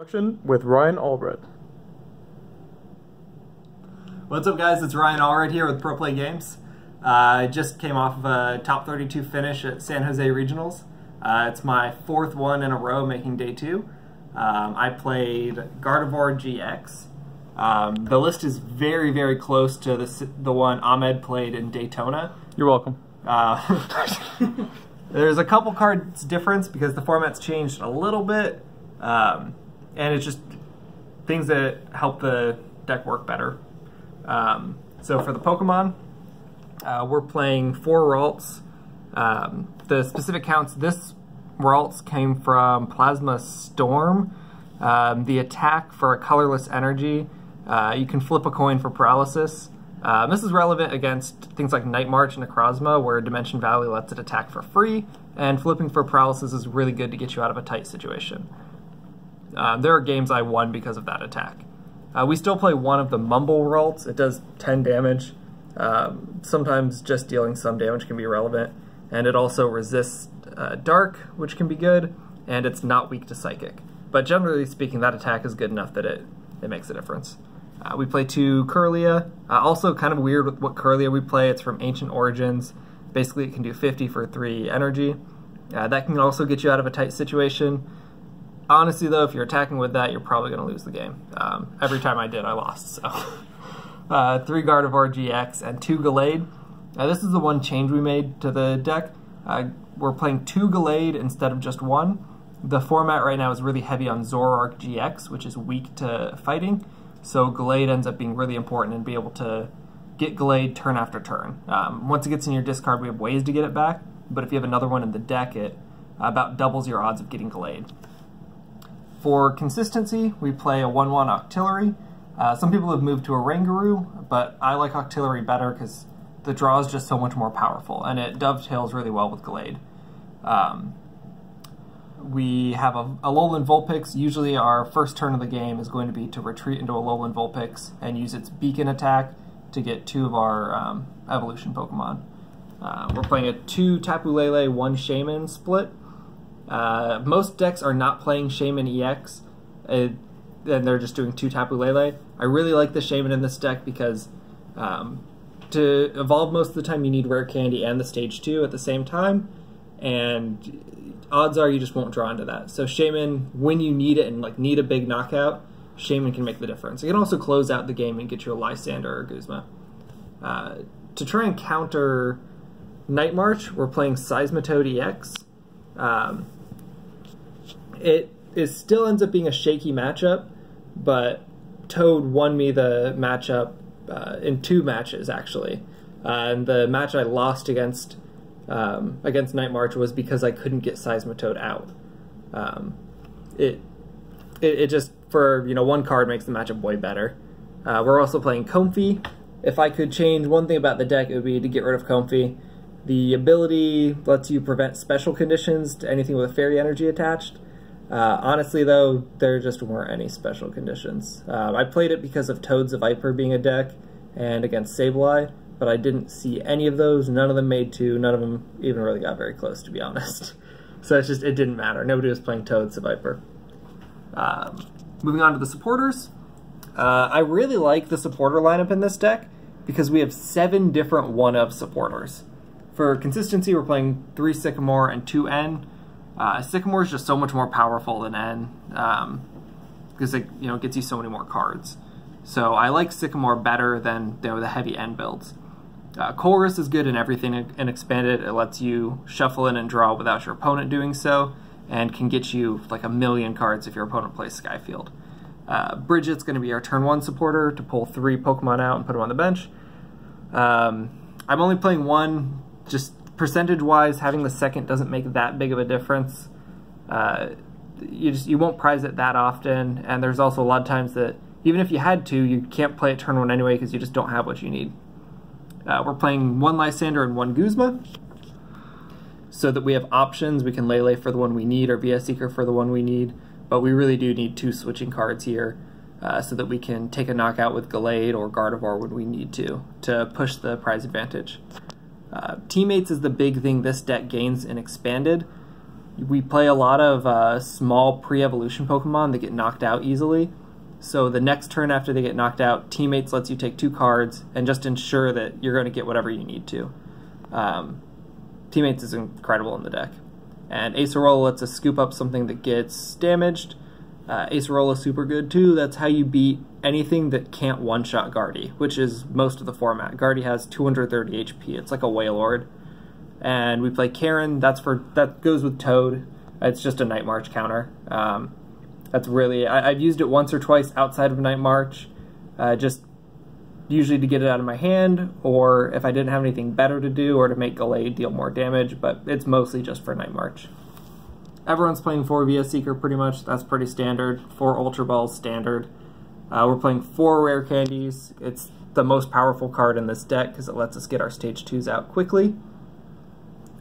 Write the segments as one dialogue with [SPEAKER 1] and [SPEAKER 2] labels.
[SPEAKER 1] With Ryan Allred.
[SPEAKER 2] What's up, guys? It's Ryan Allred here with Pro Play Games. I just came off of a top 32 finish at San Jose Regionals. It's my fourth one in a row, making day two. I played Gardevoir GX. The list is very, very close to the one Ahmed played in Daytona.
[SPEAKER 1] You're welcome.
[SPEAKER 2] There's a couple cards difference because the format's changed a little bit. And it's just things that help the deck work better. So for the Pokemon, we're playing 4 Ralts. The specific counts, this Ralts came from Plasma Storm. The attack for a colorless energy, you can flip a coin for paralysis. This is relevant against things like Night March and Necrozma, where Dimension Valley lets it attack for free, and flipping for paralysis is really good to get you out of a tight situation. There are games I won because of that attack. We still play one of the Mumble Ralts. It does 10 damage. Sometimes just dealing some damage can be relevant. And it also resists Dark, which can be good, and it's not weak to Psychic. But generally speaking, that attack is good enough that it makes a difference. We play 2 Kirlia. Also kind of weird with what Kirlia we play. It's from Ancient Origins. Basically, it can do 50 for 3 energy. That can also get you out of a tight situation. Honestly, though, if you're attacking with that, you're probably going to lose the game. Every time I did, I lost. So, 3 Gardevoir GX and 2 Gallade. This is the one change we made to the deck. We're playing 2 Gallade instead of just 1. The format right now is really heavy on Zoroark GX, which is weak to fighting. So Gallade ends up being really important and be able to get Gallade turn after turn. Once it gets in your discard, we have ways to get it back. But if you have another one in the deck, it about doubles your odds of getting Gallade. For consistency, we play a 1/1 Octillery. Some people have moved to a Rangaroo, but I like Octillery better because the draw is just so much more powerful, and it dovetails really well with Gallade. We have a Alolan Vulpix. Usually our first turn of the game is going to be to retreat into a Alolan Vulpix and use its Beacon attack to get 2 of our evolution Pokemon. We're playing a 2 Tapu Lele, 1 Shaman split. Most decks are not playing Shaman EX, and they're just doing 2 Tapu Lele. I really like the Shaman in this deck because to evolve most of the time you need Rare Candy and the Stage 2 at the same time, and odds are you just won't draw into that. So Shaman, when you need it and like need a big knockout, Shaman can make the difference. It can also close out the game and get you a Lysander or Guzma. To try and counter Night March, we're playing Seismitoad EX. It still ends up being a shaky matchup, but Toad won me the matchup in 2 matches, actually. And the match I lost against Night March was because I couldn't get Seismitoad out. It just, for 1 card, makes the matchup way better. We're also playing Comfey. If I could change one thing about the deck, it would be to get rid of Comfey. The ability lets you prevent special conditions to anything with fairy energy attached. Honestly, though, there just weren't any special conditions. I played it because of Toad's Viper being a deck and against Sableye, but I didn't see any of those. None of them made 2. None of them even really got very close, to be honest. So it didn't matter. Nobody was playing Toad's Viper. Moving on to the supporters. I really like the supporter lineup in this deck because we have 7 different 1-of supporters. For consistency, we're playing 3 Sycamore and 2 N. Sycamore is just so much more powerful than N because it gets you so many more cards. So I like Sycamore better than the heavy N builds. Chorus is good in everything in Expanded. It lets you shuffle in and draw without your opponent doing so, and can get you like 1,000,000 cards if your opponent plays Skyfield. Bridget's going to be our turn 1 supporter to pull 3 Pokemon out and put them on the bench. I'm only playing 1. Just percentage-wise, having the second doesn't make that big of a difference. You won't prize it that often, and there's also a lot of times that even if you had to, you can't play it turn 1 anyway because you just don't have what you need. We're playing 1 Lysander and 1 Guzma, so that we have options. We can Lele for the one we need or VS Seeker for the one we need, but we really do need 2 switching cards here so that we can take a knockout with Gallade or Gardevoir when we need to push the prize advantage. Teammates is the big thing this deck gains in Expanded. We play a lot of small pre-evolution Pokemon that get knocked out easily. So the next turn after they get knocked out, Teammates lets you take 2 cards and just ensure that you're going to get whatever you need to. Teammates is incredible in the deck. And Acerola lets us scoop up something that gets damaged. Acerola is super good too. That's how you beat anything that can't one-shot Gardy, which is most of the format. Gardy has 230 HP. It's like a Wailord. And we play Karen. That goes with Toad. It's just a Night March counter. That's really, I've used it once or twice outside of Night March, just usually to get it out of my hand, or if I didn't have anything better to do, or to make Gallade deal more damage, but it's mostly just for Night March. Everyone's playing 4 VS Seeker pretty much. That's pretty standard. 4 Ultra Balls standard. We're playing 4 Rare Candies. It's the most powerful card in this deck because it lets us get our Stage 2s out quickly.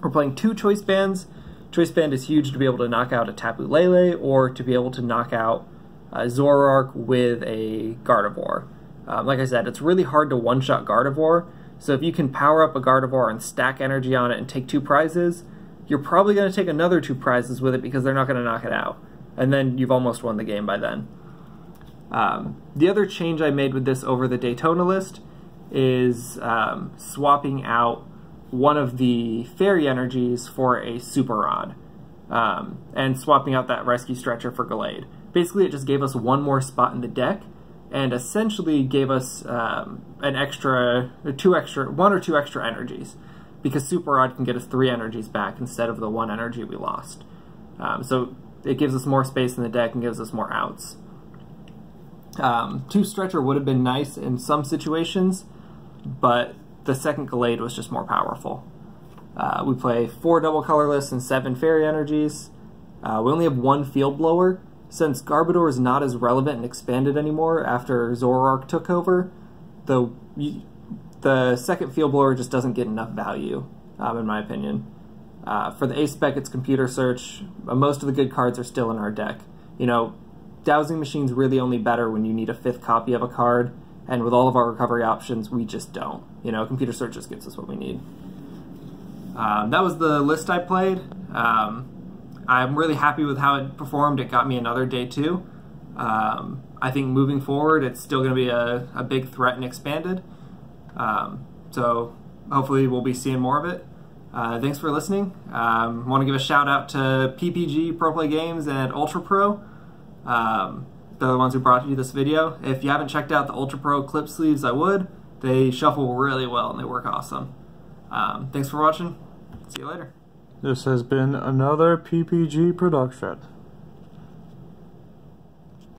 [SPEAKER 2] We're playing 2 Choice Bands. Choice Band is huge to be able to knock out a Tapu Lele or to be able to knock out Zoroark with a Gardevoir. Like I said, it's really hard to one-shot Gardevoir, so if you can power up a Gardevoir and stack energy on it and take 2 prizes, you're probably going to take another 2 prizes with it because they're not going to knock it out. And then you've almost won the game by then. The other change I made with this over the Daytona list is swapping out one of the Fairy Energies for a Super Rod, and swapping out that Rescue Stretcher for Gallade. Basically, it just gave us 1 more spot in the deck, and essentially gave us one or two extra energies, because Super Rod can get us 3 energies back instead of the 1 energy we lost. So it gives us more space in the deck and gives us more outs. 2 Stretcher would have been nice in some situations, but the second Gallade was just more powerful. We play 4 double colorless and 7 fairy energies. We only have 1 field blower. Since Gardevoir is not as relevant and expanded anymore after Zoroark took over, the second field blower just doesn't get enough value, in my opinion. For the Ace Spec, it's Computer Search. Most of the good cards are still in our deck. You know, Dowsing Machine's really only better when you need a 5th copy of a card, and with all of our recovery options, we just don't. You know, Computer Search just gives us what we need. That was the list I played. I'm really happy with how it performed. It got me another day 2. I think moving forward, it's still going to be a big threat and expanded. So hopefully we'll be seeing more of it. Thanks for listening. I want to give a shout out to PPG, Pro Play Games, and Ultra Pro. They're the ones who brought you this video. If you haven't checked out the Ultra Pro clip sleeves, I would. They shuffle really well and they work awesome. Thanks for watching. See you later.
[SPEAKER 1] This has been another PPG production.